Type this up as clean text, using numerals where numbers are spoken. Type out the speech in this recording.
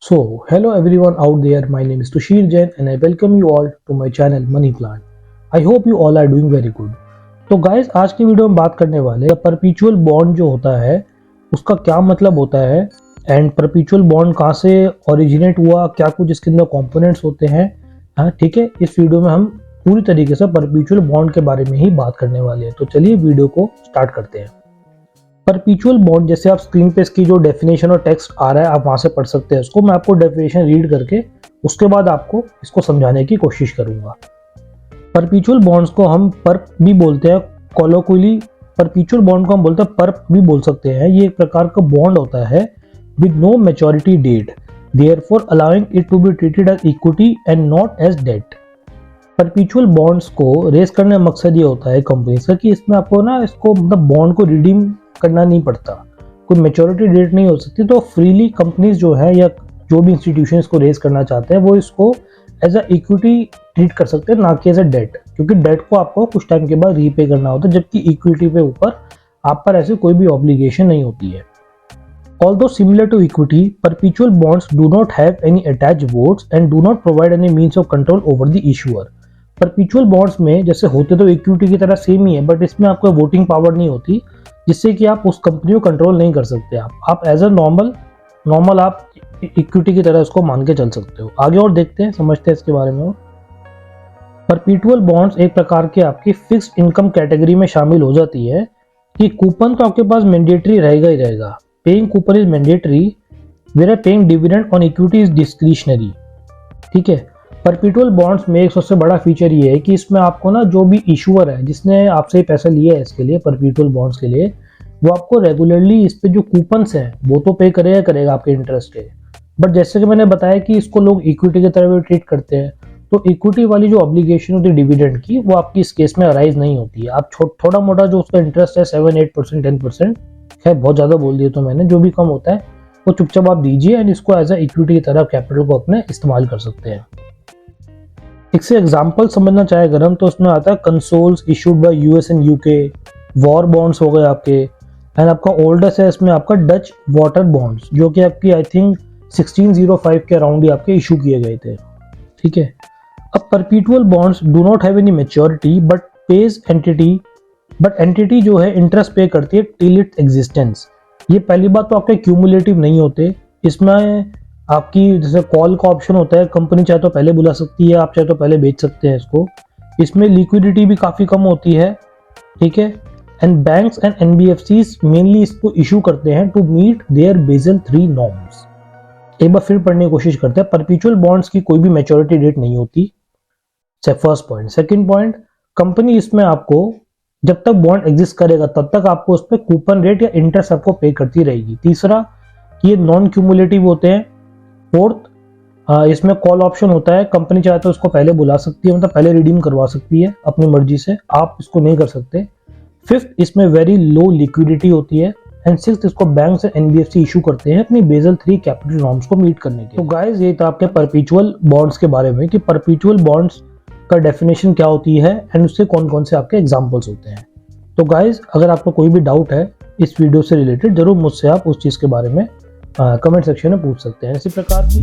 Hello everyone out there. My name is Tushir Jain and I welcome you all to my channel Money Plant. I hope you all are doing very good. तो guys आज की video में बात करने वाले हैं perpetual bond जो होता है उसका क्या मतलब होता है एंड परपेचुअल बॉन्ड कहाँ से ओरिजिनेट हुआ, क्या कुछ इसके अंदर कंपोनेंट्स होते हैं। हाँ ठीक है, इस वीडियो में हम पूरी तरीके से परपेचुअल बॉन्ड के बारे में ही बात करने वाले हैं। तो चलिए वीडियो को स्टार्ट करते हैं। परपेचुअल बॉन्ड जैसे आप स्क्रीन पे इसकी जो डेफिनेशन और टेक्स्ट आ रहा है आप वहां से पढ़ सकते हैं उसको। मैं आपको डेफिनेशन रीड करके उसके बाद आपको इसको समझाने की कोशिश करूंगा। परपेचुअल बॉन्ड्स को हम पर्प भी बोलते हैं, कोलोक्वियली परपेचुअल बॉन्ड को हम बोलते हैं पर्प भी बोल सकते हैं। ये एक प्रकार का बॉन्ड होता है with no maturity date, therefore allowing it to be treated as equity and not as debt. Perpetual bonds को रेस करने का मकसद ये होता है कंपनीज का कि इसमें आपको ना इसको मतलब बॉन्ड को रिडीम करना नहीं पड़ता, कोई मैच्योरिटी डेट नहीं हो सकती। तो फ्रीली कंपनीज जो है या जो भी इंस्टीट्यूशन इसको रेस करना चाहते हैं वो इसको एज अ इक्विटी ट्रीट कर सकते हैं, ना कि एज अ डेट, क्योंकि डेट को आपको कुछ टाइम के बाद रीपे करना होता है, जबकि इक्विटी पे ऊपर आप पर ऐसे कोई भी ऑब्लिगेशन नहीं होती है। Although similar to equity, perpetual bonds do not have any attached votes and do not provide any means of control over the issuer. Perpetual bonds में जैसे होते तो इक्विटी की तरह सेम ही है, बट इसमें आपको वोटिंग पावर नहीं होती, जिससे कि आप उस कंपनी को कंट्रोल नहीं कर सकते। आप एज अ नॉर्मल आप इक्विटी की तरह इसको मान के चल सकते हो। आगे और देखते हैं, समझते हैं इसके बारे में। परपेचुअल बॉन्ड्स एक प्रकार के आपकी फिक्स्ड इनकम कैटेगरी में शामिल हो जाती है कि कूपन तो आपके पास मैंडेटरी रहेगा ही रहेगा। Paying coupon is mandatory where paying dividend on equity is discretionary. ठीक है, परपेचुअल बॉन्ड्स में एक सबसे बड़ा फीचर ये है कि इसमें आपको ना जो भी इशूअर है जिसने आपसे पैसा लिया है इसके लिए परपेचुअल बॉन्ड्स के लिए, वो आपको रेगुलरली इस पे जो कूपन्स हैं वो तो पे करेगा आपके इंटरेस्ट के। बट जैसे कि मैंने बताया कि इसको लोग इक्विटी की तरह भी ट्रीट करते हैं, तो इक्विटी वाली जो ऑब्लिगेशन होती है डिविडेंड की वो आपकी इस केस में अराइज नहीं होती है। आप थोड़ा मोटा जो उसका इंटरेस्ट है 7-8%, 10% है, बहुत ज़्यादा बोल दिया तो मैंने, जो भी कम होता है वो चुपचाप आप दीजिए एंड इसको एज अ इक्विटी की तरह कैपिटल को अपने इस्तेमाल कर सकते हैं। इससे एग्जाम्पल समझना चाहे अगर हम, तो उसमें आता है consoles issued by US and UK, war bonds हो गए आपके, एंड आपका ओल्डेस्ट है इसमें आपका डच वाटर बॉन्ड्स, जो कि आपकी आई थिंक 1605 के अराउंड ही आपके इशू किए गए थे। ठीक है, अब perpetual bonds do not have any maturity but page entity जो है इंटरेस्ट पे करती है टिल इट्स एग्जिस्टेंस। ये पहली बात तो आपके क्यूमुलेटिव नहीं होते, इसमें आपकी जैसे कॉल का ऑप्शन होता है, कंपनी चाहे तो पहले बुला सकती है, आप चाहे तो पहले बेच सकते हैं इसको। इसमें लिक्विडिटी भी काफ़ी कम होती है। ठीक है, and banks and NBFCs mainly इसको इशू करते हैं to meet their Basel 3 norms. एक बार फिर पढ़ने की कोशिश करते हैं। परपेचुअल बॉन्ड्स की कोई भी मैच्योरिटी डेट नहीं होती, first point. Second point, company इसमें आपको जब तक बॉन्ड एग्जिस्ट करेगा तब तक आपको उस पर कूपन रेट या इंटरेस्ट आपको पे करती रहेगी। तीसरा, ये नॉन क्यूमुलेटिव होते हैं। फोर्थ, इसमें कॉल ऑप्शन होता है, कंपनी चाहे तो इसको पहले बुला सकती है, मतलब पहले रिडीम करवा सकती है अपनी मर्जी से, आप इसको नहीं कर सकते। फिफ्थ, इसमें वेरी लो लिक्विडिटी होती है। एंड सिक्स्थ, इसको बैंक से एनबीएफसी इशू करते हैं अपनी बेसल 3 कैपिटल नॉर्म्स को मीट करने के। तो गाइस ये था आपके परपेचुअल बॉन्ड्स के बारे में कि परपेचुअल बॉन्ड्स का डेफिनेशन क्या होती है एंड उससे कौन कौन से आपके एग्जांपल्स होते हैं। तो गाइस अगर आपको कोई भी डाउट है इस वीडियो से रिलेटेड, जरूर मुझसे आप उस चीज़ के बारे में कमेंट सेक्शन में पूछ सकते हैं। इसी प्रकार की